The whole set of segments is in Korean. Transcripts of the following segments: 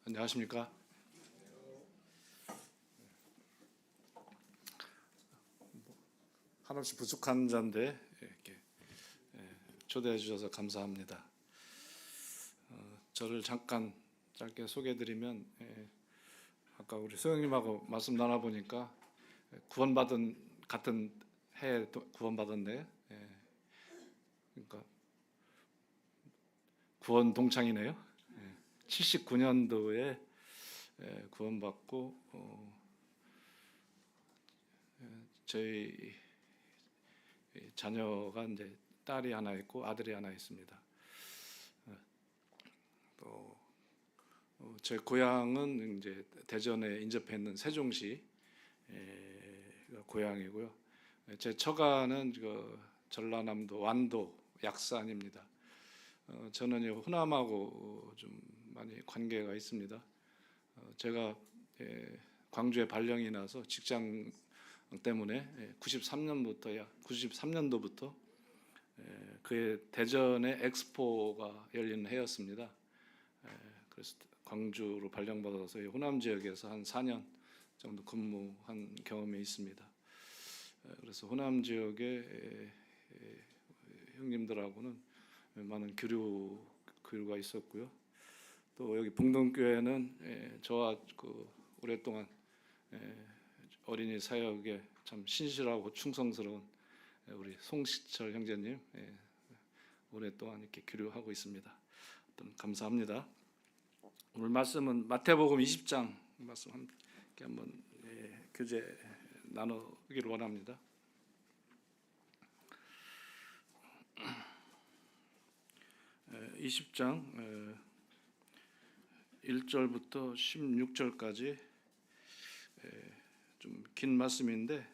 안녕하십니까? 한없이 부족한 자인데 이렇게 초대해 주셔서 감사합니다. 저를 잠깐 짧게 소개해드리면, 아까 우리 소영님하고 말씀 나눠보니까 구원받은 같은 해에 구원받았네. 그러니까 구원 동창이네요. 79년도에 구원받고 저희 자녀가 이제 딸이 하나 있고 아들이 하나 있습니다. 또 제 고향은 이제 대전에 인접해 있는 세종시 고향이고요. 제 처가는 전라남도 완도 약산입니다. 저는 호남하고 좀 많이 관계가 있습니다. 제가 광주에 발령이 나서 직장 때문에 93년도부터 그해 대전에 엑스포가 열리는 해였습니다. 그래서 광주로 발령받아서 호남 지역에서 한 4년 정도 근무한 경험이 있습니다. 그래서 호남 지역의 형님들하고는 많은 교류가 있었고요. 또 여기 봉동교회는 저와 오랫동안 어린이 사역에 참 신실하고 충성스러운 우리 송시철 형제님 오랫동안 이렇게 교류하고 있습니다. 감사합니다. 오늘 말씀은 마태복음 20장 말씀 함께 한번 교제 나누기를 원합니다. 20장 1절부터 16절까지 좀 긴 말씀인데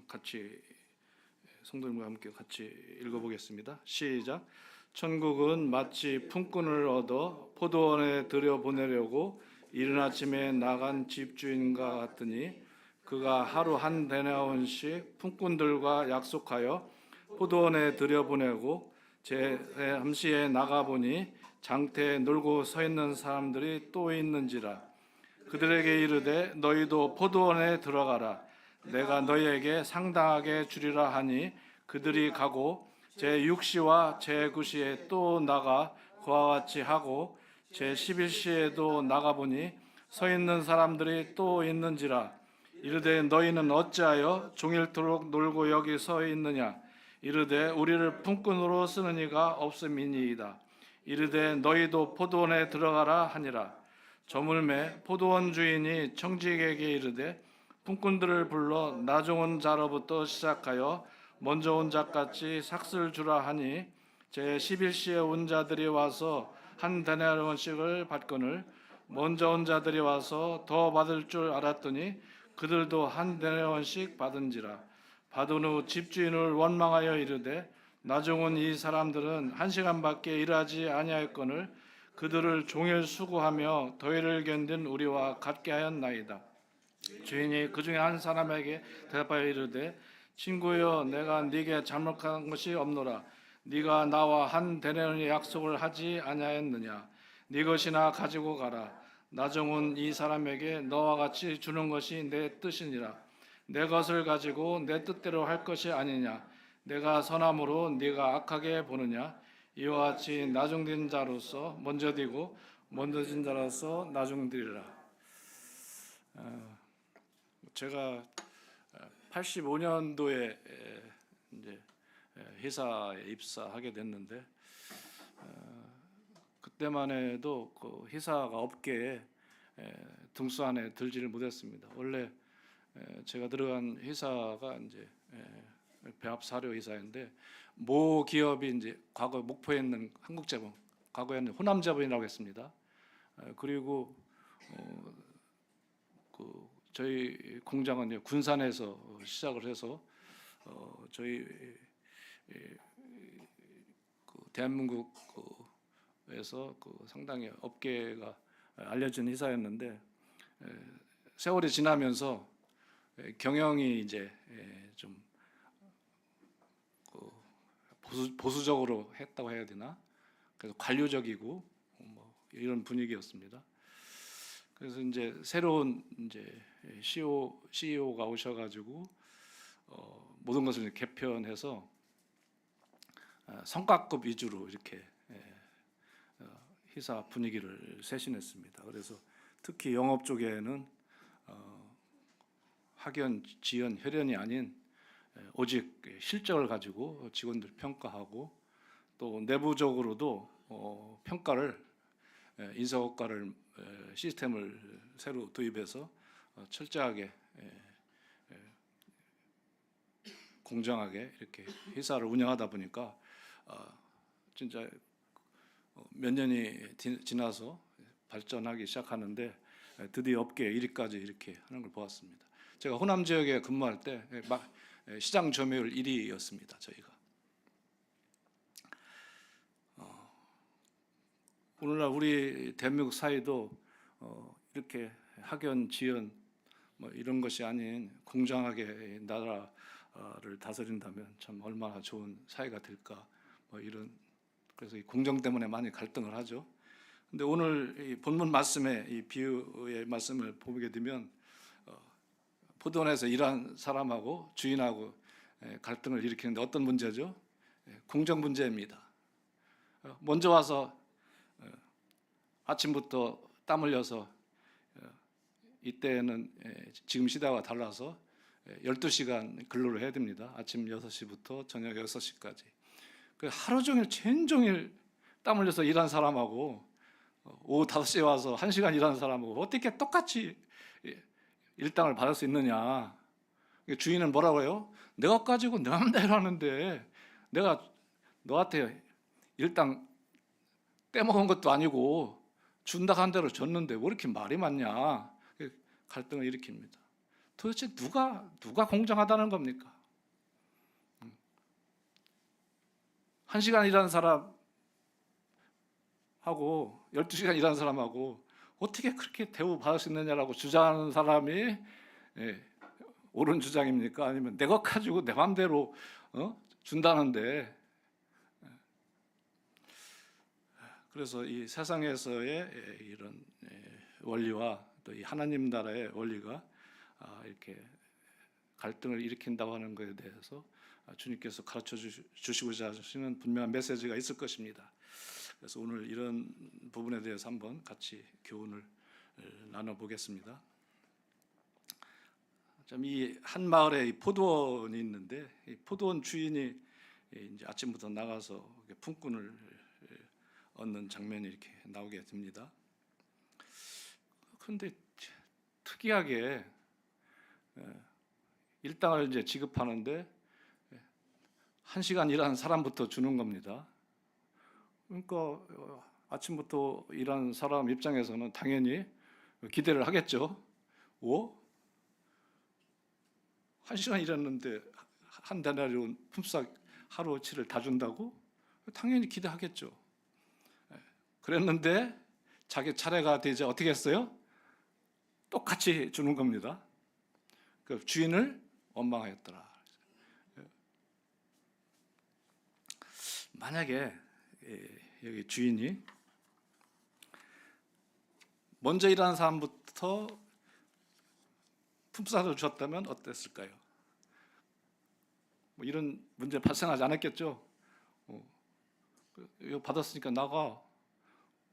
같이 성도님과 함께 같이 읽어보겠습니다. 시작. 천국은 마치 품꾼을 얻어 포도원에 들여보내려고 이른 아침에 나간 집주인과 같으니 그가 하루 한 데나리온씩 품꾼들과 약속하여 포도원에 들여보내고 제3시에 나가보니 장태에 놀고 서 있는 사람들이 또 있는지라. 그들에게 이르되 너희도 포도원에 들어가라. 내가 너희에게 상당하게 주리라 하니 그들이 가고 제6시와 제9시에 또 나가 그와 같이 하고 제11시에도 나가보니 서 있는 사람들이 또 있는지라. 이르되 너희는 어찌하여 종일토록 놀고 여기 서 있느냐. 이르되 우리를 품꾼으로 쓰는 이가 없음이니이다. 이르되 너희도 포도원에 들어가라 하니라. 저물매 포도원 주인이 청지기에게 이르되 품꾼들을 불러 나중 자로부터 시작하여 먼저 온 자같이 삭슬 주라 하니 제11시에 온 자들이 와서 한 데나리온씩을 받거늘 먼저 온 자들이 와서 더 받을 줄 알았더니 그들도 한 데나리온씩 받은지라. 받은 후 집주인을 원망하여 이르되 나중 온 이 사람들은 1시간밖에 일하지 아니하였거늘 그들을 종일 수고하며 더위를 견딘 우리와 같게 하였나이다. 주인이 그 중에 한 사람에게 대답하여 이르되 친구여 내가 네게 잘못한 것이 없노라. 네가 나와 한 데나리온의 약속을 하지 아니하였느냐. 네 것이나 가지고 가라. 나중 온 이 사람에게 너와 같이 주는 것이 내 뜻이니라. 내 것을 가지고 내 뜻대로 할 것이 아니냐. 내가 선함으로 네가 악하게 보느냐. 이와 같이 나중된 자로서 먼저 되고 먼저진 자로서 나중되리라. 제가 85년도에 이제 회사에 입사하게 됐는데 그때만 해도 그 회사가 업계에 등수 안에 들지를 못했습니다. 원래 제가 들어간 회사가 이제 배합 사료 회사인데 모 기업이 이제 과거 목포에 있는 한국제본, 과거에는 호남제본이라고 했습니다. 그리고 저희 공장은 군산에서 시작을 해서 저희 대한민국에서 상당히 업계가 알려진 회사였는데 세월이 지나면서 경영이 이제 좀 보수적으로 했다고 해야 되나? 그래서 관료적이고 뭐 이런 분위기였습니다. 그래서 이제 새로운 이제 CEO가 오셔가지고 모든 것을 개편해서 성과급 위주로 이렇게 회사 분위기를 쇄신했습니다. 그래서 특히 영업 쪽에는 학연, 지연, 혈연이 아닌 오직 실적을 가지고 직원들 평가하고 또 내부적으로도 평가를 인사고과를 시스템을 새로 도입해서 철저하게 공정하게 이렇게 회사를 운영하다 보니까 진짜 몇 년이 지나서 발전하기 시작하는데 드디어 업계 1위까지 이렇게 하는 걸 보았습니다. 제가 호남 지역에 근무할 때 시장 점유율 1위였습니다. 저희가. 오늘날 우리 대한민국 사회도 이렇게 학연, 지연 뭐 이런 것이 아닌 공정하게 나라를 다스린다면 참 얼마나 좋은 사회가 될까 뭐 이런, 그래서 이 공정 때문에 많이 갈등을 하죠. 근데 오늘 이 본문 말씀에 이 비유의 말씀을 보게 되면 포도원에서 일한 사람하고 주인하고 갈등을 일으키는데 어떤 문제죠? 공정 문제입니다. 먼저 와서 아침부터 땀 흘려서 이때는 지금 시대와 달라서 12시간 근로를 해야 됩니다. 아침 6시부터 저녁 6시까지. 하루 종일 종일 땀 흘려서 일한 사람하고 오후 5시에 와서 1시간 일하는 사람하고 어떻게 똑같이 일당을 받을 수 있느냐. 주인은 뭐라고 해요? 내가 가지고 내 맘대로 하는데 내가 너한테 일당 떼먹은 것도 아니고 준다고 한 대로 줬는데 왜 이렇게 말이 많냐. 갈등을 일으킵니다. 도대체 누가 공정하다는 겁니까? 1시간 일하는 사람하고 12시간 일하는 사람하고 어떻게 그렇게 대우받을 수 있느냐라고 주장하는 사람이 옳은 주장입니까? 아니면 내가 가지고 내 맘대로 준다는데. 그래서 이 세상에서의 이런 원리와 또 이 하나님 나라의 원리가 이렇게 갈등을 일으킨다고 하는 것에 대해서 주님께서 가르쳐 주시고자 하시는 분명한 메시지가 있을 것입니다. 그래서 오늘 이런 부분에 대해서 한번 같이 교훈을 나눠보겠습니다. 이 한 마을에 포도원이 있는데 이 포도원 주인이 이제 아침부터 나가서 품꾼을 얻는 장면이 이렇게 나오게 됩니다. 그런데 특이하게 일당을 이제 지급하는데 1시간 일한 사람부터 주는 겁니다. 그러니까 아침부터 일하는 사람 입장에서는 당연히 기대를 하겠죠. 1시간 일했는데 한 데나리온 품삯 하루치를 다 준다고? 당연히 기대하겠죠. 그랬는데 자기 차례가 되자 어떻게 했어요? 똑같이 주는 겁니다. 그 주인을 원망하였더라. 만약에 여기 주인이 먼저 일하는 사람부터 품삯을 주었다면 어땠을까요? 뭐 이런 문제 발생하지 않았겠죠. 이거 받았으니까 나가.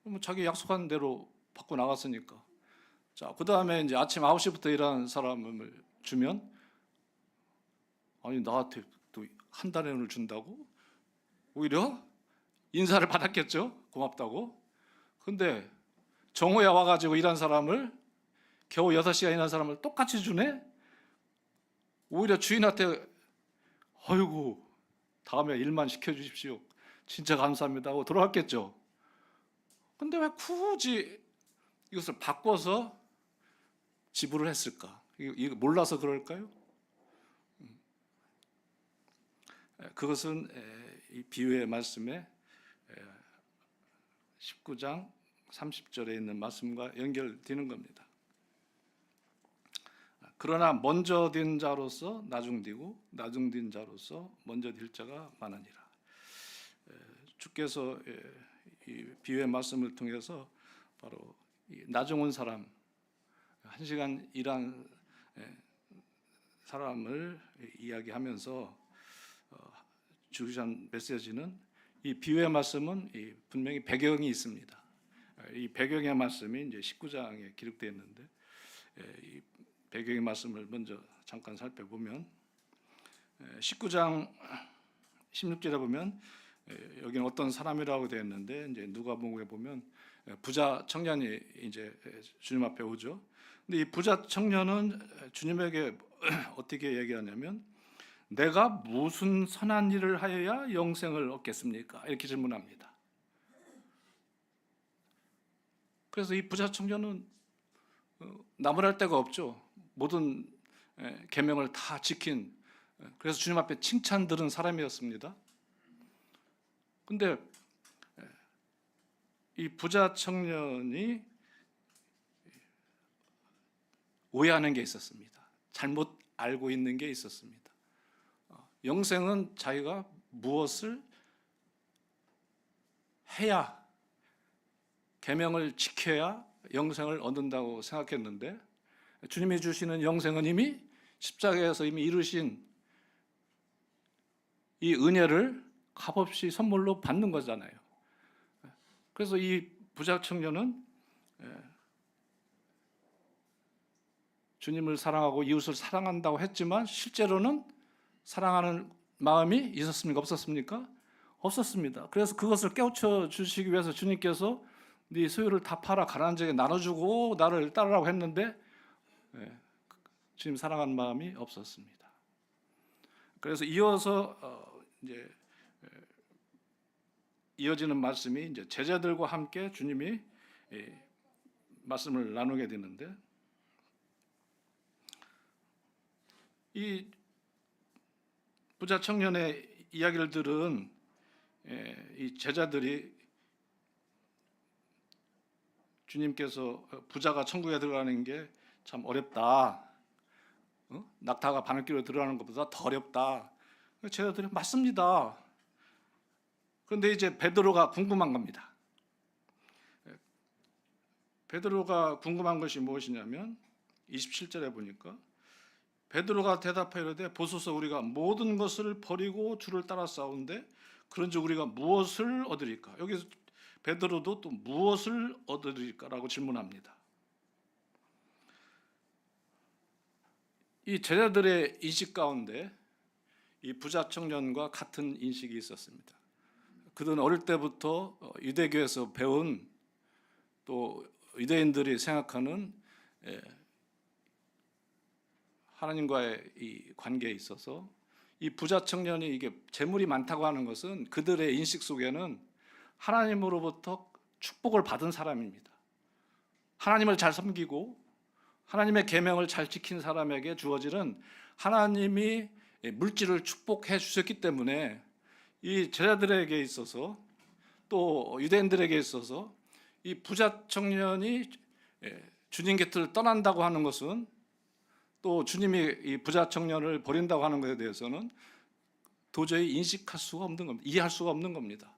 뭐 자기 약속한 대로 받고 나갔으니까. 자, 그 다음에 이제 아침 9시부터 일하는 사람을 주면, 아니 나한테 또 한 달을 준다고? 오히려 인사를 받았겠죠. 고맙다고. 근데 정오에 와가지고 일한 사람을 겨우 6시간 일한 사람을 똑같이 주네? 오히려 주인한테 아이고 다음에 일만 시켜주십시오. 진짜 감사합니다 하고 돌아왔겠죠. 근데 왜 굳이 이것을 바꿔서 지불을 했을까? 이거 몰라서 그럴까요? 그것은 이 비유의 말씀에 19장 30절에 있는 말씀과 연결되는 겁니다. 그러나 먼저 된 자로서 나중되고 나중된 자로서 먼저 될 자가 많으니라. 주께서 이 비유의 말씀을 통해서 바로 이 나중은 사람, 1시간 일한 사람을 이야기하면서 주시한 메시지는, 이 비유의 말씀은 분명히 배경이 있습니다. 이 배경의 말씀이 이제 19장에 기록되어 있는데, 이 배경의 말씀을 먼저 잠깐 살펴보면 19장 16절에 보면 여기는 어떤 사람이라고 되어 있는데, 이제 누가복음에 보면 부자 청년이 이제 주님 앞에 오죠. 근데 이 부자 청년은 주님에게 어떻게 얘기하냐면, 내가 무슨 선한 일을 하여야 영생을 얻겠습니까? 이렇게 질문합니다. 그래서 이 부자 청년은 나무랄 데가 없죠. 모든 계명을 다 지킨, 그래서 주님 앞에 칭찬 들은 사람이었습니다. 근데 이 부자 청년이 오해하는 게 있었습니다. 잘못 알고 있는 게 있었습니다. 영생은 자기가 무엇을 해야, 계명을 지켜야 영생을 얻는다고 생각했는데, 주님이 주시는 영생은 이미 십자가에서 이미 이루신 이 은혜를 값없이 선물로 받는 거잖아요. 그래서 이 부자 청년은 주님을 사랑하고 이웃을 사랑한다고 했지만 실제로는 사랑하는 마음이 있었습니까? 없었습니까? 없었습니다. 그래서 그것을 깨우쳐 주시기 위해서 주님께서 네 소유를 다 팔아 가난한 자에게 나눠주고 나를 따르라고 했는데 주님 사랑하는 마음이 없었습니다. 그래서 이어서 이제 이어지는 말씀이 이제 제자들과 함께 주님이 말씀을 나누게 되는데, 이 부자 청년의 이야기를 들은 이 제자들이 주님께서 부자가 천국에 들어가는 게 참 어렵다, 낙타가 바늘길로 들어가는 것보다 더 어렵다. 제자들이 맞습니다. 그런데 이제 베드로가 궁금한 겁니다. 베드로가 궁금한 것이 무엇이냐면 27절에 보니까 베드로가 대답하여 이르되 보소서 우리가 모든 것을 버리고 주를 따라 싸우는데 그런즉 우리가 무엇을 얻으리까? 여기서 베드로도 또 무엇을 얻으리까라고 질문합니다. 이 제자들의 인식 가운데 이 부자 청년과 같은 인식이 있었습니다. 그들은 어릴 때부터 유대교에서 배운, 또 유대인들이 생각하는 하나님과의 이 관계에 있어서 이 부자 청년이 이게 재물이 많다고 하는 것은 그들의 인식 속에는 하나님으로부터 축복을 받은 사람입니다. 하나님을 잘 섬기고 하나님의 계명을 잘 지킨 사람에게 주어지는 하나님이 물질을 축복해 주셨기 때문에 이 제자들에게 있어서 또 유대인들에게 있어서 이 부자 청년이 주님 곁을 떠난다고 하는 것은, 또 주님이 이 부자 청년을 버린다고 하는 것에 대해서는 도저히 인식할 수가 없는 겁니다. 이해할 수가 없는 겁니다.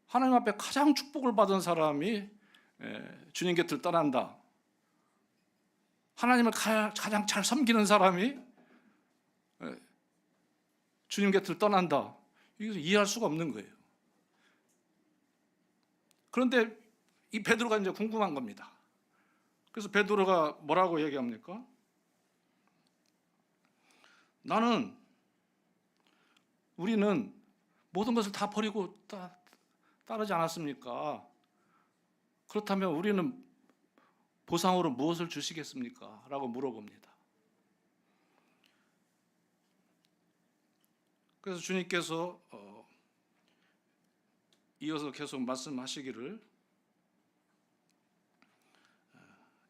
하나님 앞에 가장 축복을 받은 사람이 주님 곁을 떠난다. 하나님을 가장 잘 섬기는 사람이 주님 곁을 떠난다. 이거 이해할 수가 없는 거예요. 그런데 이 베드로가 이제 궁금한 겁니다. 그래서 베드로가 뭐라고 얘기합니까? 우리는 모든 것을 다 버리고 따르지 않았습니까? 그렇다면 우리는 보상으로 무엇을 주시겠습니까? 라고 물어봅니다. 그래서 주님께서 이어서 계속 말씀하시기를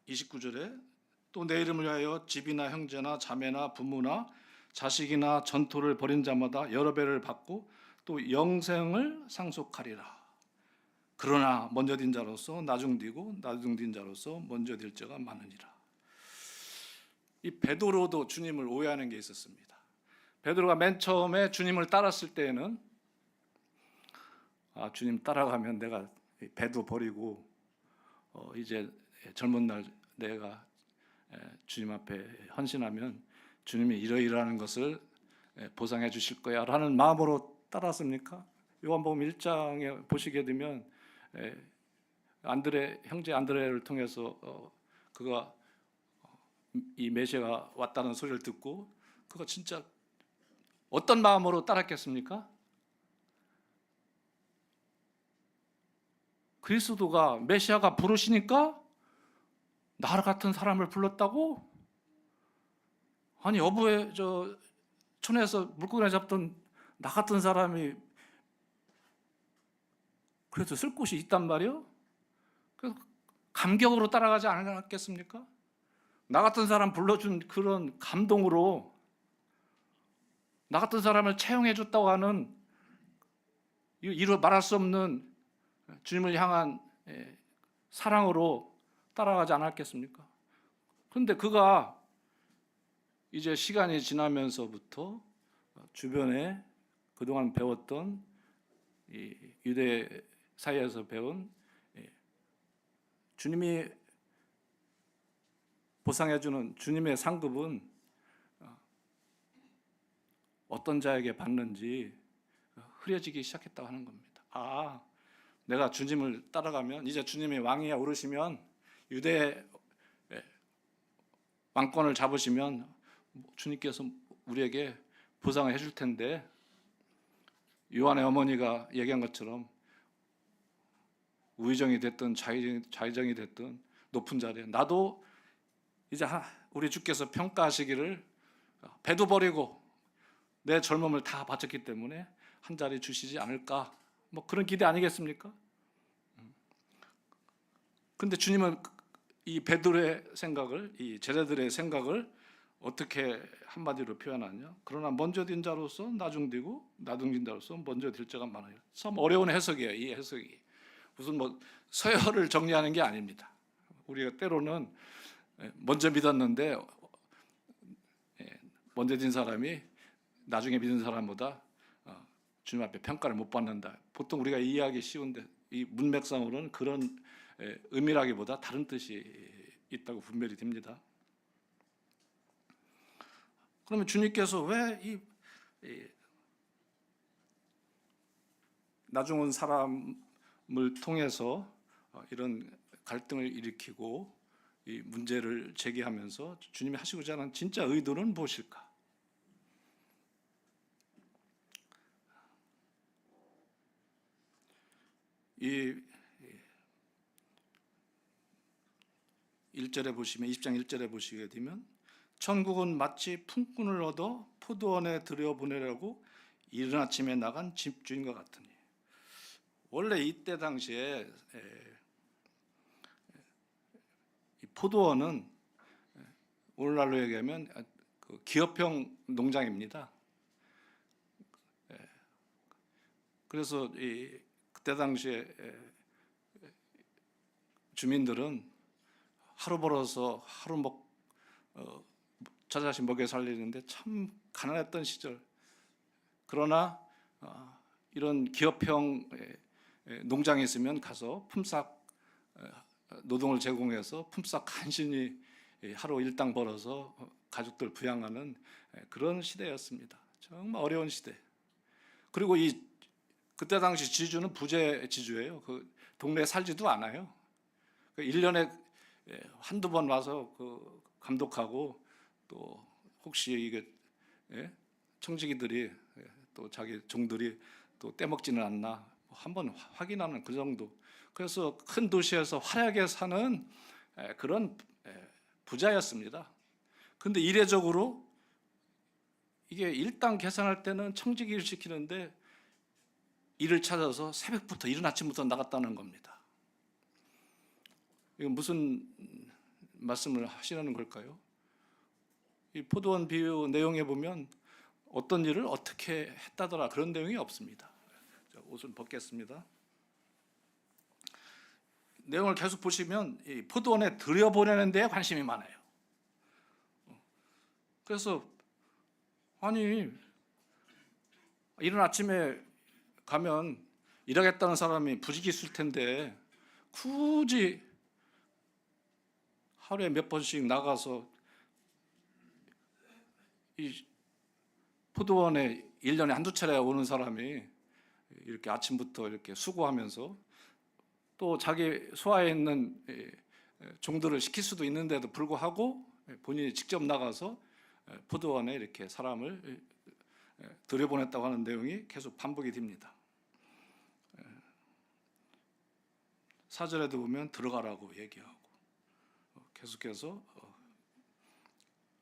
29절에 또 내 이름을 위하여 집이나 형제나 자매나 부모나 자식이나 전토를 벌인 자마다 여러 배를 받고 또 영생을 상속하리라. 그러나 먼저 딘 자로서 나중디고 나중딘 자로서 먼저 될 자가 많으니라. 이 베드로도 주님을 오해하는 게 있었습니다. 베드로가 맨 처음에 주님을 따랐을 때에는 주님 따라가면 내가 배도 버리고 이제 젊은 날 내가 주님 앞에 헌신하면 주님이 이러이러하는 것을 보상해 주실 거야 라는 마음으로 따랐습니까? 요한복음 1장에 보시게 되면 형제 안드레를 통해서 그가 이 메시아가 왔다는 소리를 듣고 그가 진짜 어떤 마음으로 따랐겠습니까? 그리스도가 메시아가 부르시니까 나 같은 사람을 불렀다고? 아니 어부에 촌에서 물고기나 잡던 나 같은 사람이 그래도 쓸 곳이 있단 말이요? 그래서 감격으로 따라가지 않았겠습니까? 나 같은 사람 불러준 그런 감동으로 나 같은 사람을 채용해 줬다고 하는 이루 말할 수 없는 주님을 향한 사랑으로 따라가지 않았겠습니까? 그런데 그가 이제 시간이 지나면서부터 주변에 그동안 배웠던 이 유대 사이에서 배운 주님이 보상해주는 주님의 상급은 어떤 자에게 받는지 흐려지기 시작했다고 하는 겁니다. 내가 주님을 따라가면 이제 주님이 왕위에 오르시면 유대 왕권을 잡으시면 주님께서 우리에게 보상을 해줄 텐데 요한의 어머니가 얘기한 것처럼 우의정이 됐든 좌의정이 됐든 높은 자리에 나도 이제 우리 주께서 평가하시기를 배도 버리고 내 젊음을 다 바쳤기 때문에 한 자리 주시지 않을까 뭐 그런 기대 아니겠습니까? 근데 주님은 이 베드로의 생각을 이 제자들의 생각을 어떻게 한마디로 표현하냐? 그러나 먼저 된 자로서 나중되고 나중된 자로서 먼저 될 자가 많아요. 참 어려운 해석이에요. 이 해석이 무슨 뭐 서열을 정리하는 게 아닙니다. 우리가 때로는 먼저 믿었는데 먼저 된 사람이 나중에 믿은 사람보다 주님 앞에 평가를 못 받는다. 보통 우리가 이해하기 쉬운데 이 문맥상으로는 그런 의미라기보다 다른 뜻이 있다고 분별이 됩니다. 그러면 주님께서 왜 이 나중 온 사람을 통해서 이런 갈등을 일으키고 이 문제를 제기하면서 주님이 하시고자 하는 진짜 의도는 무엇일까? 이 1절에 보시면 20장 1절에 보시게 되면 천국은 마치 품꾼을 얻어 포도원에 들여보내려고 이른 아침에 나간 집주인과 같으니 원래 이때 당시에 이 포도원은 오늘날로 얘기하면 그 기업형 농장입니다. 그래서 그때 당시에 주민들은 하루 벌어서 하루 자자씩 먹여 살리는데 참 가난했던 시절. 그러나 이런 기업형 농장에 있으면 가서 품삯 노동을 제공해서 품삯 간신히 하루 일당 벌어서 가족들 부양하는 그런 시대였습니다. 정말 어려운 시대. 그리고 그때 당시 지주는 부재 지주예요. 그 동네에 살지도 않아요. 1년에 한두 번 와서 감독하고 또 혹시 이게 청지기들이 또 자기 종들이 또 떼먹지는 않나 한번 확인하는 그 정도. 그래서 큰 도시에서 화려하게 사는 그런 부자였습니다. 근데 이례적으로 이게 일당 계산할 때는 청지기를 시키는데 일을 찾아서 새벽부터 이른 아침부터 나갔다는 겁니다. 이건 무슨 말씀을 하시는 걸까요? 이 포도원 비유 내용에 보면 어떤 일을 어떻게 했다더라 그런 내용이 없습니다. 옷을 벗겠습니다. 내용을 계속 보시면 이 포도원에 들여보내는 데에 관심이 많아요. 그래서 아니 이른 아침에 가면 일하겠다는 사람이 부직이 있을 텐데 굳이 하루에 몇 번씩 나가서 이 포도원에 1년에 한두 차례 오는 사람이 이렇게 아침부터 이렇게 수고하면서 또 자기 소화에 있는 종들을 시킬 수도 있는데도 불구하고 본인이 직접 나가서 포도원에 이렇게 사람을 들여보냈다고 하는 내용이 계속 반복이 됩니다. 4절에도 보면 들어가라고 얘기하고 계속해서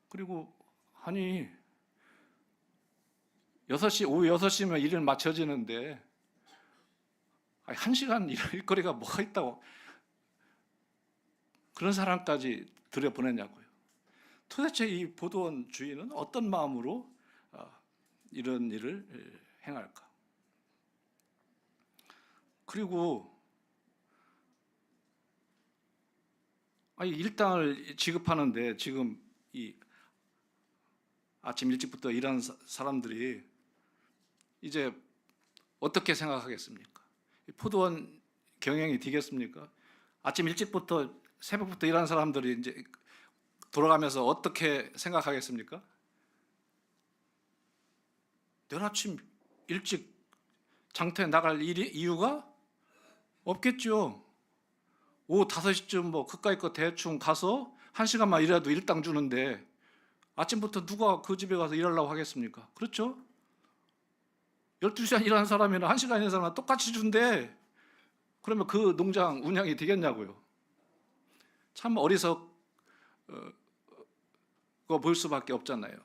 그리고 아니 6시 오후 6시면 일을 마쳐지는데 1시간 일거리가 뭐가 있다고 그런 사람까지 들여보냈냐고요. 도대체 이 포도원 주인은 어떤 마음으로 이런 일을 행할까? 그리고 일당을 지급하는데 지금 이 아침 일찍부터 일하는 사람들이 이제 어떻게 생각하겠습니까? 포도원 경영이 되겠습니까? 아침 일찍부터 새벽부터 일하는 사람들이 이제 돌아가면서 어떻게 생각하겠습니까? 내일 아침 일찍 장터에 나갈 이유가 없겠죠. 오후 5시쯤 뭐 그까이 거 대충 가서 1시간만 일해도 일당 주는데 아침부터 누가 그 집에 가서 일하려고 하겠습니까? 그렇죠? 12시간 일하는 사람이나 1시간 일하는 사람이나 똑같이 준대. 그러면 그 농장 운영이 되겠냐고요. 참 어리석어 보일 수밖에 없잖아요.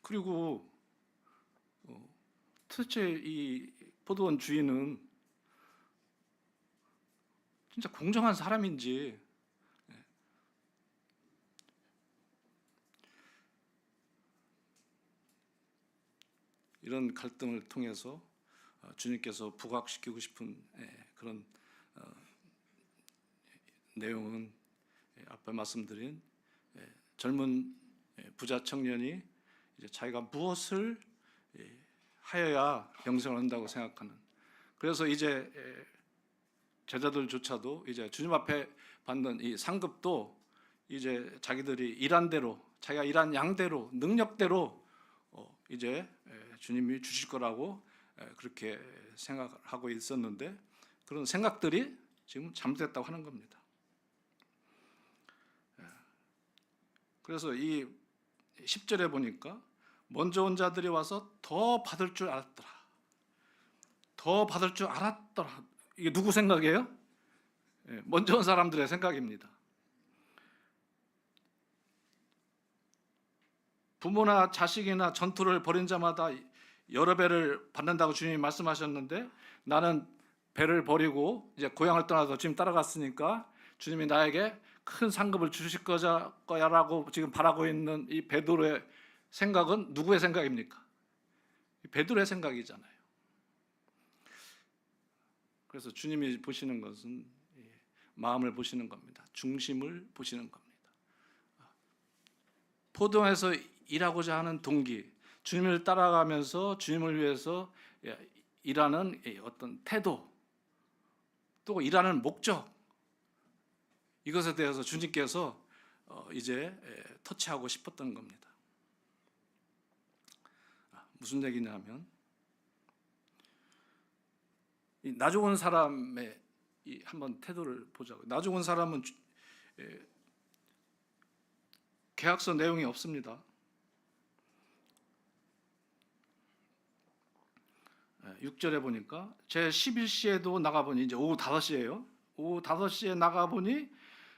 그리고 도대체 이 포도원 주인은 진짜 공정한 사람인지 이런 갈등을 통해서 주님께서 부각시키고 싶은 그런 내용은 앞에 말씀드린 젊은 부자 청년이 이제 자기가 무엇을 하여야 영생을 한다고 생각하는, 그래서 이제 제자들조차도 이제 주님 앞에 받는 이 상급도 이제 자기들이 일한 대로, 자기가 일한 양대로, 능력대로 이제 주님이 주실 거라고 그렇게 생각하고 있었는데, 그런 생각들이 지금 잘못됐다고 하는 겁니다. 그래서 이 10절에 보니까 먼저 온 자들이 와서 더 받을 줄 알았더라. 더 받을 줄 알았더라. 이게 누구 생각이에요? 먼저 온 사람들의 생각입니다. 부모나 자식이나 전투를 벌인 자마다 여러 배를 받는다고 주님이 말씀하셨는데, 나는 배를 버리고 이제 고향을 떠나서 주님 따라갔으니까 주님이 나에게 큰 상급을 주실 거야라고 지금 바라고 있는 이 베드로의 생각은 누구의 생각입니까? 베드로의 생각이잖아요. 그래서 주님이 보시는 것은 마음을 보시는 겁니다. 중심을 보시는 겁니다. 포도원에서 일하고자 하는 동기, 주님을 따라가면서 주님을 위해서 일하는 어떤 태도, 또 일하는 목적, 이것에 대해서 주님께서 이제 터치하고 싶었던 겁니다. 무슨 얘기냐면, 이 나 좋은 사람의 한번 태도를 보자고요. 나 좋은 사람은 계약서 내용이 없습니다. 6절에 보니까 제 11시에도 나가보니, 이제 오후 5시예요. 오후 5시에 나가보니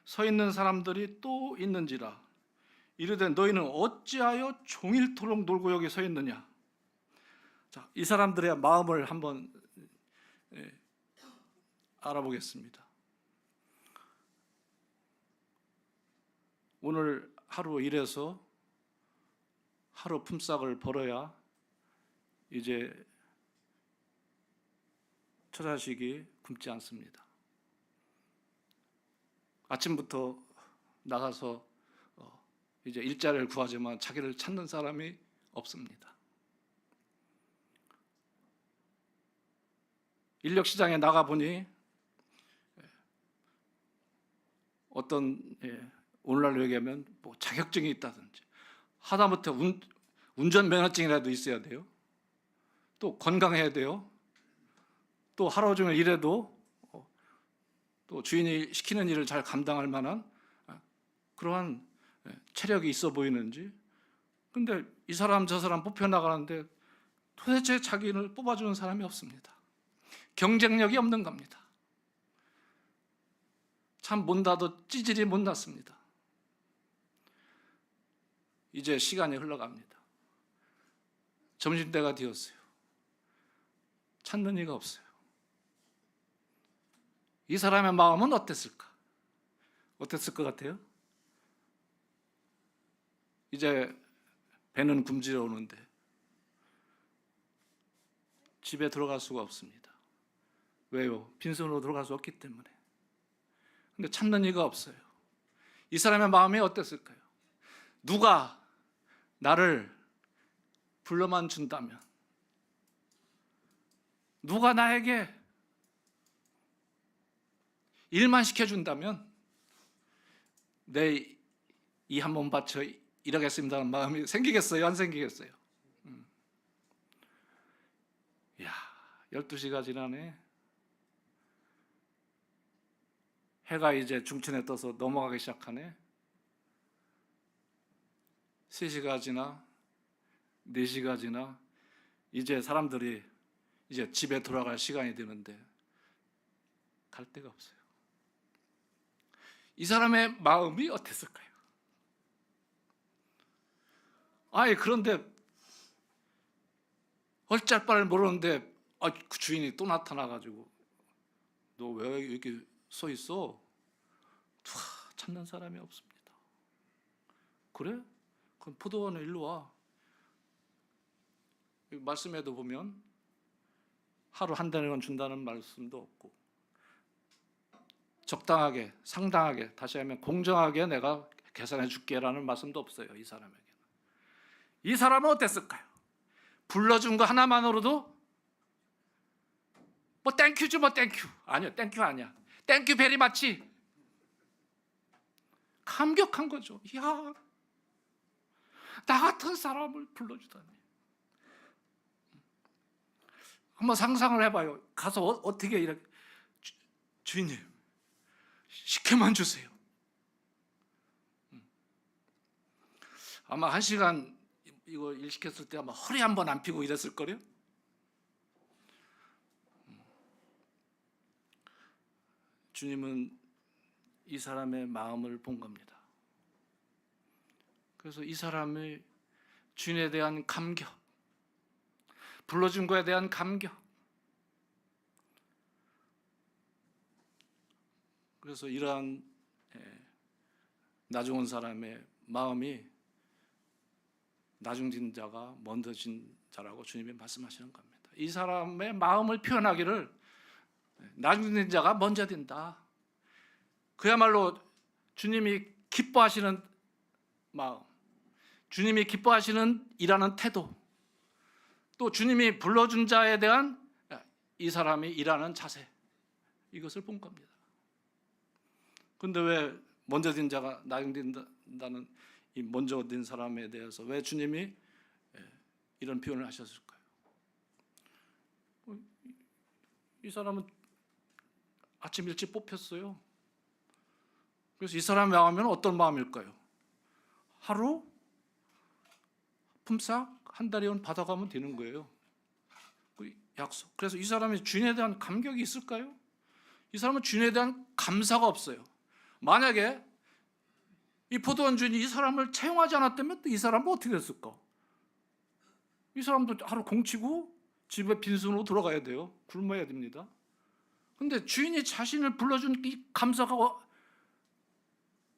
서 있는 사람들이 또 있는지라. 이르되 너희는 어찌하여 종일토록 놀고 여기 서 있느냐. 자, 이 사람들의 마음을 한번 알아보겠습니다. 오늘 하루 일해서 하루 품삯을 벌어야 이제 처자식이 굶지 않습니다. 아침부터 나가서 이제 일자리를 구하지만 자기를 찾는 사람이 없습니다. 인력 시장에 나가 보니 어떤 오늘날로 얘기하면 뭐 자격증이 있다든지 하다못해 운전면허증이라도 있어야 돼요. 또 건강해야 돼요. 또 하루 종일 일해도 또 주인이 시키는 일을 잘 감당할 만한 그러한 체력이 있어 보이는지. 근데 이 사람 저 사람 뽑혀 나가는데 도대체 자기를 뽑아주는 사람이 없습니다. 경쟁력이 없는 겁니다. 참 못나도 찌질이 못났습니다. 이제 시간이 흘러갑니다. 점심때가 되었어요. 찾는 이가 없어요. 이 사람의 마음은 어땠을까? 어땠을 것 같아요? 이제 배는 굶주려 오는데 집에 들어갈 수가 없습니다. 왜요? 빈손으로 들어갈 수 없기 때문에. 근데 찾는 이가 없어요. 이 사람의 마음이 어땠을까요? 누가 나를 불러만 준다면, 누가 나에게 일만 시켜준다면 내 이 한 몸 바쳐 일하겠습니다는 마음이 생기겠어요? 안 생기겠어요? 이야, 12시가 지나네. 해가 이제 중천에 떠서 넘어가기 시작하네. 3시가 지나 4시가 지나 이제 사람들이 이제 집에 돌아갈 시간이 되는데 갈 데가 없어요. 이 사람의 마음이 어땠을까요? 그런데 어쩔 바를 모르는데 그 주인이 또 나타나가지고 너 왜 이렇게 서 있어? 찾는 사람이 없습니다. 그래? 그럼 포도원에 일로 와. 말씀에도 보면 하루 한 대는 준다는 말씀도 없고 적당하게, 상당하게, 다시 하면 공정하게 내가 계산해 줄게라는 말씀도 없어요. 이 사람에게는. 이 사람은 어땠을까요? 불러준 거 하나만으로도 뭐 땡큐죠, 뭐 땡큐. 아니요, 땡큐 아니야. 땡큐 베리 마치. 감격한 거죠. 이야, 나 같은 사람을 불러주다니. 한번 상상을 해봐요. 가서 어떻게 이렇게 주인님 시켜만 주세요. 아마 1시간 이거 일 시켰을 때 아마 허리 한 번 안 피고 이랬을 거요. 주님은 이 사람의 마음을 본 겁니다. 그래서 이 사람의 주인에 대한 감격, 불러준 거에 대한 감격. 그래서 이러한 나중 온 사람의 마음이 나중진 자가 먼저 진 자라고 주님이 말씀하시는 겁니다. 이 사람의 마음을 표현하기를 나중진 자가 먼저 된다. 그야말로 주님이 기뻐하시는 마음, 주님이 기뻐하시는 일하는 태도, 또 주님이 불러준 자에 대한 이 사람이 일하는 자세, 이것을 본 겁니다. 그런데 왜 먼저 된 자가 나중된다는 이 먼저 된 사람에 대해서 왜 주님이 이런 표현을 하셨을까요? 이 사람은 아침 일찍 뽑혔어요. 그래서 이 사람이 나오면 어떤 마음일까요? 하루 품삯 한 달이면 받아가면 되는 거예요. 그 약속. 그래서 이 사람이 주인에 대한 감격이 있을까요? 이 사람은 주인에 대한 감사가 없어요. 만약에 이 포도원 주인이 이 사람을 채용하지 않았다면 또 이 사람은 어떻게 됐을까? 이 사람도 하루 공치고 집에 빈손으로 돌아가야 돼요. 굶어야 됩니다. 근데 주인이 자신을 불러준 이 감사가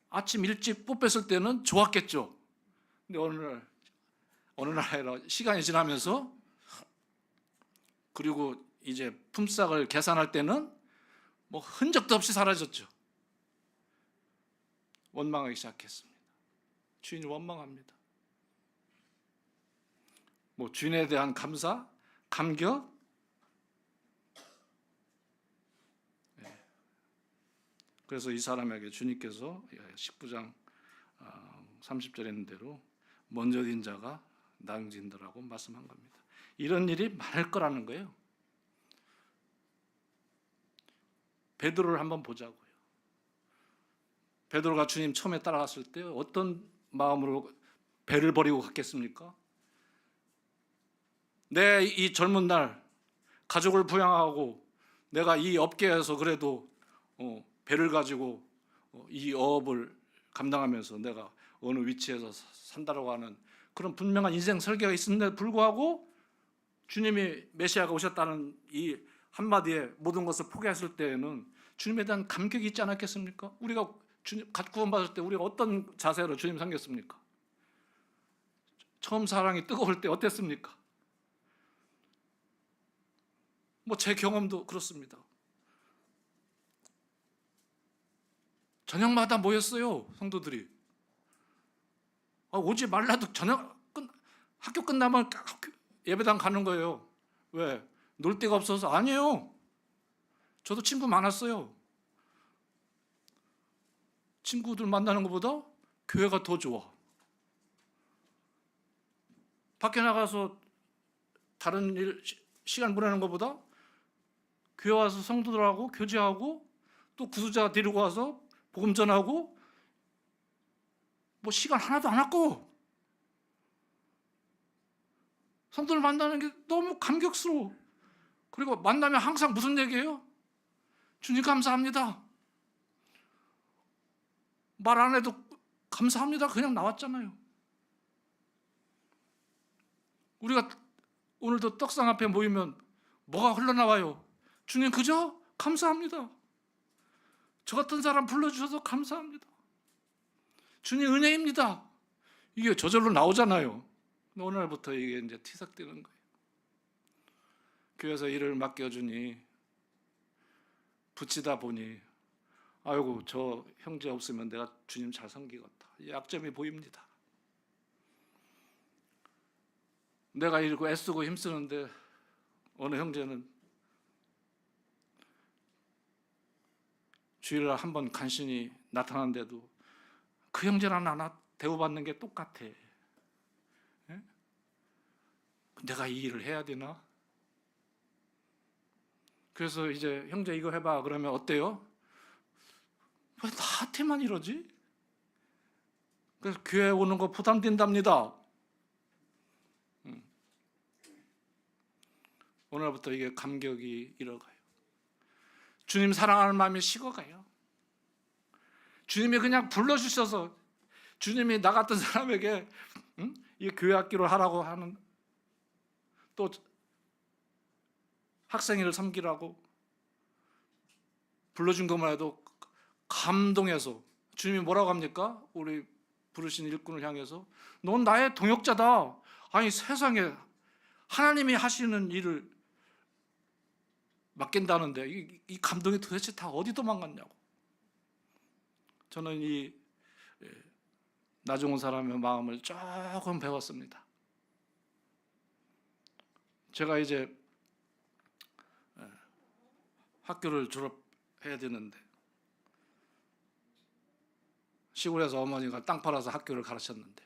아침 일찍 뽑혔을 때는 좋았겠죠. 근데 어느 날 시간이 지나면서 그리고 이제 품삯을 계산할 때는 뭐 흔적도 없이 사라졌죠. 원망하기 시작했습니다. 주인이 원망합니다. 뭐 주인에 대한 감사, 감격, 그래서 이 사람에게 주님께서 19장 30절에 있는 대로 먼저 진 자가 나중진다라고 말씀한 겁니다. 이런 일이 많을 거라는 거예요. 베드로를 한번 보자고요. 베드로가 주님 처음에 따라갔을 때 어떤 마음으로 배를 버리고 갔겠습니까? 내 이 젊은 날 가족을 부양하고 내가 이 업계에서 그래도 배를 가지고 이 어업을 감당하면서 내가 어느 위치에서 산다라고 하는 그런 분명한 인생 설계가 있음에도 불구하고 주님이 메시아가 오셨다는 이 한마디에 모든 것을 포기했을 때에는 주님에 대한 감격이 있지 않았겠습니까? 우리가 주님 구원받을 때 우리가 어떤 자세로 주님 섬겼습니까? 처음 사랑이 뜨거울 때 어땠습니까? 뭐 제 경험도 그렇습니다. 저녁마다 모였어요, 성도들이. 오지 말라도 학교 끝나면 예배당 가는 거예요. 왜? 놀 데가 없어서? 아니에요. 저도 친구 많았어요. 친구들 만나는 것보다 교회가 더 좋아. 밖에 나가서 다른 일 시간 보내는 것보다 교회 와서 성도들하고 교제하고 또 구수자 데리고 와서 복음 전하고 뭐 시간 하나도 안 아까워. 성도를 만나는 게 너무 감격스러워. 그리고 만나면 항상 무슨 얘기예요? 주님 감사합니다. 말 안 해도 감사합니다. 그냥 나왔잖아요. 우리가 오늘도 떡상 앞에 모이면 뭐가 흘러나와요? 주님 그저 감사합니다. 저 같은 사람 불러주셔서 감사합니다. 주님 은혜입니다. 이게 저절로 나오잖아요. 오늘부터 이게 이제 티삭되는 거예요. 교회에서 일을 맡겨주니 붙이다 보니 아이고 저 형제 없으면 내가 주님 잘 섬기겠다. 약점이 보입니다. 내가 이러고 애쓰고 힘쓰는데 어느 형제는 주일날 한 번 간신히 나타나는데도 그 형제랑 나 대우받는 게 똑같아. 예? 내가 이 일을 해야 되나? 그래서 이제 형제 이거 해봐 그러면 어때요? 왜 나한테만 이러지? 그래서 교회 오는 거 부담된답니다. 오늘부터 이게 감격이 일어가요. 주님 사랑하는 마음이 식어가요. 주님이 그냥 불러주셔서 주님이 나 같은 사람에게 이 교회 학기로 하라고 하는 또 학생회를 섬기라고 불러준 것만 해도 감동해서 주님이 뭐라고 합니까? 우리 부르신 일꾼을 향해서 넌 나의 동역자다. 아니 세상에 하나님이 하시는 일을 맡긴다는데 이 감동이 도대체 다 어디 도망갔냐고. 저는 이 나중온 사람의 마음을 조금 배웠습니다. 제가 이제 학교를 졸업해야 되는데 시골에서 어머니가 땅 팔아서 학교를 가르쳤는데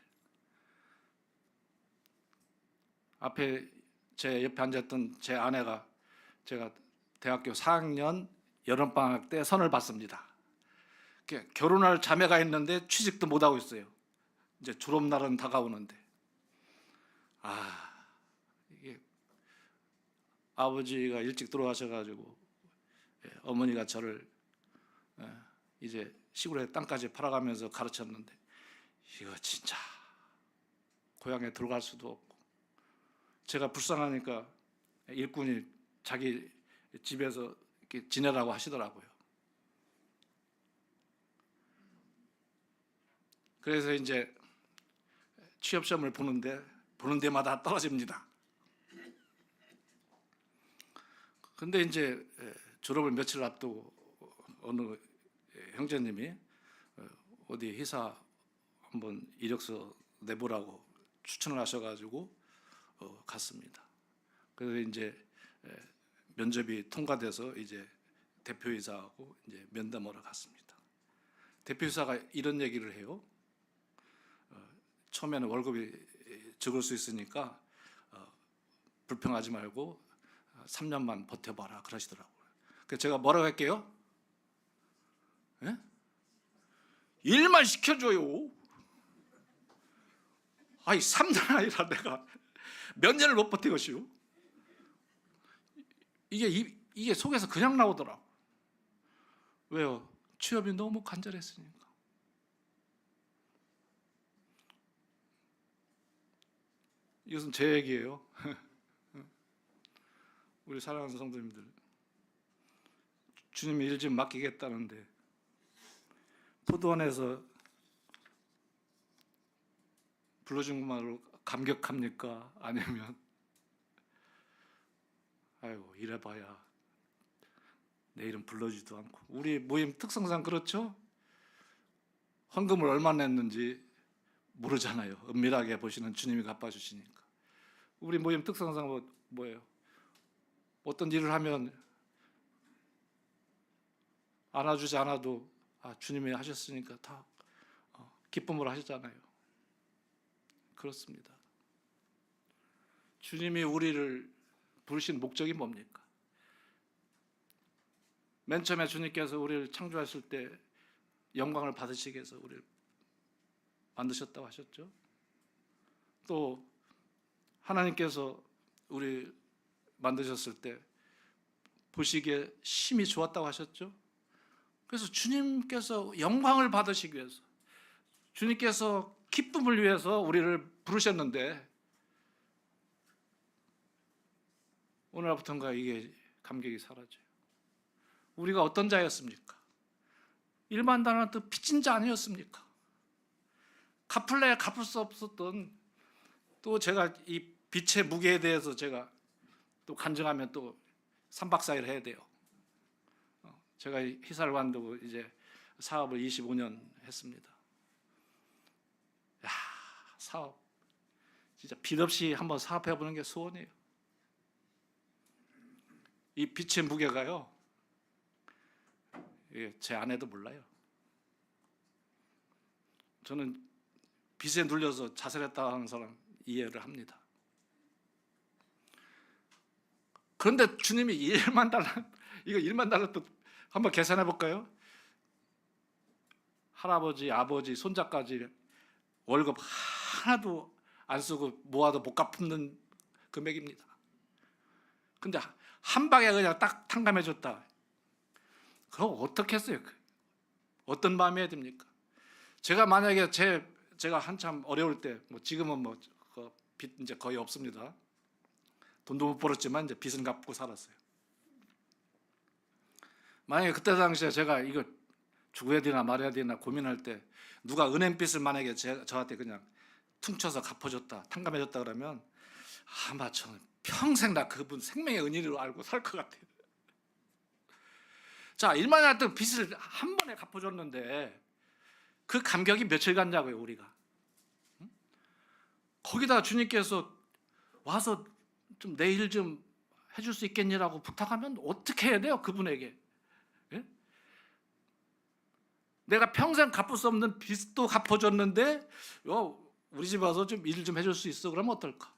앞에 제 옆에 앉았던 제 아내가 제가 대학교 4학년 여름방학 때 선을 봤습니다. 결혼할 자매가 있는데 취직도 못하고 있어요. 이제 졸업날은 다가오는데 이게 아버지가 일찍 돌아가셔가지고 어머니가 저를 이제 시골에 땅까지 팔아가면서 가르쳤는데 이거 진짜 고향에 들어갈 수도 없고 제가 불쌍하니까 일꾼이 자기 집에서 이렇게 지내라고 하시더라고요. 그래서 이제 취업시험을 보는 데마다 떨어집니다. 근데 이제 졸업을 며칠 앞두고 어느 형제님이 어디 회사 한번 이력서 내보라고 추천을 하셔가지고 갔습니다. 그래서 이제 면접이 통과돼서 이제 대표이사하고 이제 면담하러 갔습니다. 대표이사가 이런 얘기를 해요. 처음에는 월급이 적을 수 있으니까 불평하지 말고 3년만 버텨봐라 그러시더라고요. 그래서 제가 뭐라고 할게요? 예? 일만 시켜줘요. 아니 3년 아니라 내가 몇 년을 못 버티겠슈? 이게 속에서 그냥 나오더라고. 왜요? 취업이 너무 간절했으니까. 이것은 제 얘기예요. 우리 사랑하는 성도님들, 주님이 일 좀 맡기겠다는데 포도원에서 불러준 것만으로 감격합니까? 아니면 아이고 이래봐야 내일은 불러주지도 않고. 우리 모임 특성상 그렇죠? 헌금을 얼마 냈는지 모르잖아요. 은밀하게 보시는 주님이 갚아주시니까. 우리 모임 특성상 뭐예요? 어떤 일을 하면 안아주지 않아도 주님이 하셨으니까 다 기쁨으로 하시잖아요. 그렇습니다. 주님이 우리를 부르신 목적이 뭡니까? 맨 처음에 주님께서 우리를 창조하실 때 영광을 받으시기 위해서 우리를 만드셨다고 하셨죠. 또 하나님께서 우리 만드셨을 때 보시기에 심히 좋았다고 하셨죠. 그래서 주님께서 영광을 받으시기 위해서, 주님께서 기쁨을 위해서 우리를 부르셨는데 오늘부터인가 이게 감격이 사라져요. 우리가 어떤 자였습니까? 일만다는 뜻 빚진 자 아니었습니까? 갚을래야 갚을 수 없었던, 또 제가 이 빚의 무게에 대해서 제가 또 간증하면 또 3박 4일 해야 돼요. 제가 희사를 관두고 이제 사업을 25년 했습니다. 야, 사업 진짜 빚 없이 한번 사업해 보는 게 소원이에요. 이 빚의 무게가요, 제 아내도 몰라요. 저는 빚에 눌려서 자살했다 하는 사람 이해를 합니다. 그런데 주님이 1만 달러, 이거 1만 달러 또 한번 계산해 볼까요? 할아버지, 아버지, 손자까지 월급 하나도 안 쓰고 모아도 못 갚는 금액입니다. 근데 한 방에 그냥 딱 탕감해 줬다. 그럼 어떻게 했어요? 어떤 마음이 해야 됩니까? 제가 만약에 제가 한참 어려울 때, 지금은 빚 이제 거의 없습니다. 돈도 못 벌었지만 이제 빚은 갚고 살았어요. 만약에 그때 당시에 제가 이거 죽어야 되나 말아야 되나 고민할 때 누가 은행빚을 만약에 저한테 그냥 퉁쳐서 갚아줬다, 탕감해줬다 그러면 아마 저는 평생 나 그분 생명의 은인으로 알고 살 것 같아요. 자, 1만 원짜리 빚을 한 번에 갚아줬는데 그 감격이 며칠 갔냐고요, 우리가. 거기다 주님께서 와서 좀 내 일 좀 해줄 수 있겠냐라고 부탁하면 어떻게 해야 돼요, 그분에게? 예? 내가 평생 갚을 수 없는 빚도 갚아줬는데 우리 집 와서 좀 일 좀 해줄 수 있어? 그러면 어떨까?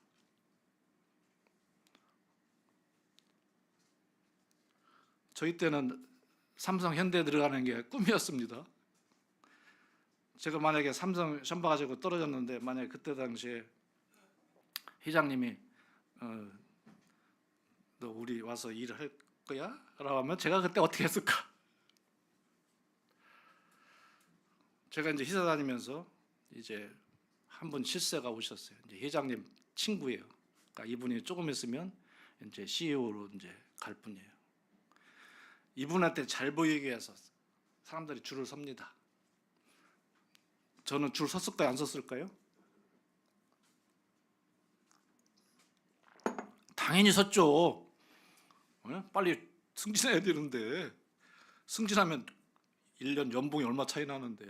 저희 때는 삼성 현대에 들어가는 게 꿈이었습니다. 제가 만약에 삼성 시험 봐가지고 떨어졌는데 만약에 그때 당시에 회장님이 너 우리 와서 일을 할 거야? 라고 하면 제가 그때 어떻게 했을까? 제가 이제 회사 다니면서 이제 한 분 실세가 오셨어요. 이제 회장님 친구예요. 그러니까 이분이 조금 있으면 이제 CEO로 이제 갈 분이에요. 이분한테 잘 보이기 위해서 사람들이 줄을 섭니다. 저는 줄 섰을까요? 안 섰을까요? 당연히 섰죠. 빨리 승진해야 되는데 승진하면 1년 연봉이 얼마 차이 나는데.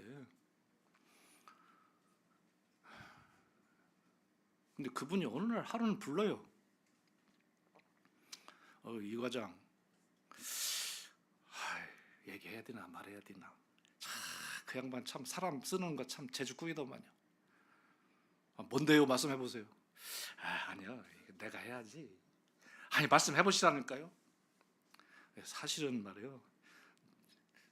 근데 그분이 어느 날 하루는 불러요. 이 과장 얘기해야 되나 말해야 되나. 그 양반 참 사람 쓰는 거 참 재주꾸이더만요. 뭔데요? 말씀해 보세요. 아니요, 내가 해야지. 아니, 말씀해 보시라니까요. 사실은 말이에요,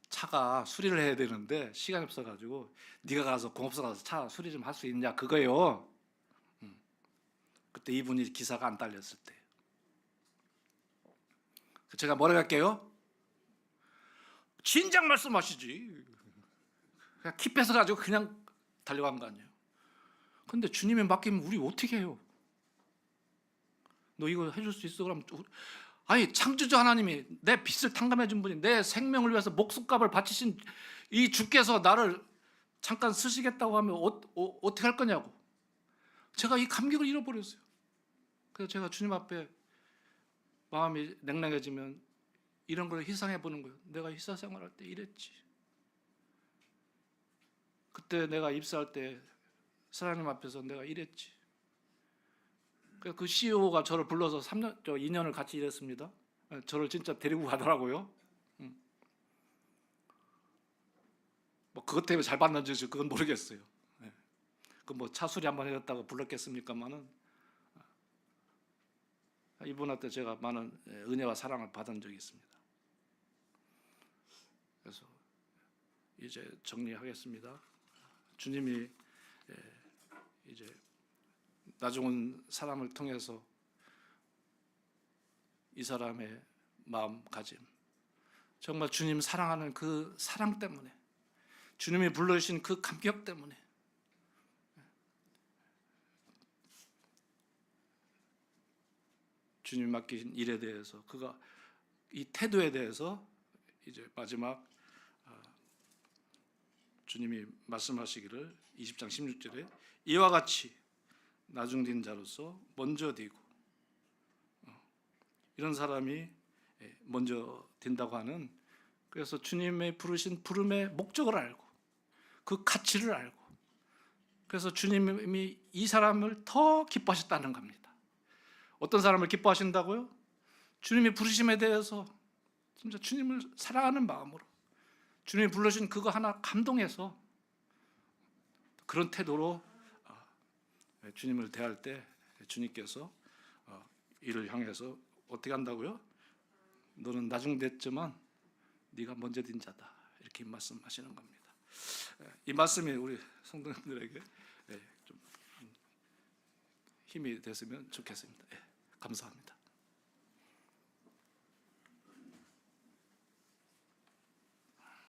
차가 수리를 해야 되는데 시간이 없어가지고 네가 가서 공업사 가서 차 수리 좀 할 수 있냐 그거예요. 그때 이분이 기사가 안 딸렸을 때 제가 뭐라고 할게요? 진작 말씀하시지. 그냥 키 뺏어가지고 그냥 달려간 거 아니에요. 근데 주님이 맡기면 우리 어떻게 해요? 너 이거 해줄 수 있어? 그럼 아니, 창조주 하나님이 내 빚을 탕감해 준 분이, 내 생명을 위해서 목숨값을 바치신 이 주께서 나를 잠깐 쓰시겠다고 하면 어떻게 할 거냐고. 제가 이 감격을 잃어버렸어요. 그래서 제가 주님 앞에 마음이 냉랭해지면 이런 걸 희상해 보는 거예요. 내가 희사 생활할 때 이랬지. 그때 내가 입사할 때 사장님 앞에서 내가 이랬지. 그 CEO가 저를 불러서 2년을 같이 일했습니다. 저를 진짜 데리고 가더라고요. 뭐 그것 때문에 잘 받는지 그건 모르겠어요. 그 뭐 차수리 한번 해줬다고 불렀겠습니까만은 이분한테 제가 많은 은혜와 사랑을 받은 적이 있습니다. 그래서 이제 정리하겠습니다. 주님이 이제 나중은 사람을 통해서 이 사람의 마음가짐, 정말 주님 사랑하는 그 사랑 때문에, 주님이 불러주신 그 감격 때문에 주님 맡긴 일에 대해서, 그가 이 태도에 대해서 이제 마지막 주님이 말씀하시기를 20장 16절에 이와 같이 나중된 자로서 먼저 되고, 이런 사람이 먼저 된다고 하는, 그래서 주님의 부르신 부름의 목적을 알고 그 가치를 알고, 그래서 주님이 이 사람을 더 기뻐하셨다는 겁니다. 어떤 사람을 기뻐하신다고요? 주님의 부르심에 대해서 진짜 주님을 사랑하는 마음으로, 주님이 불러주신 그거 하나 감동해서 그런 태도로 주님을 대할 때 주님께서 이를 향해서 어떻게 한다고요? 너는 나중됐지만 네가 먼저 된 자다, 이렇게 말씀하시는 겁니다. 이 말씀이 우리 성도님들에게 좀 힘이 됐으면 좋겠습니다. 감사합니다.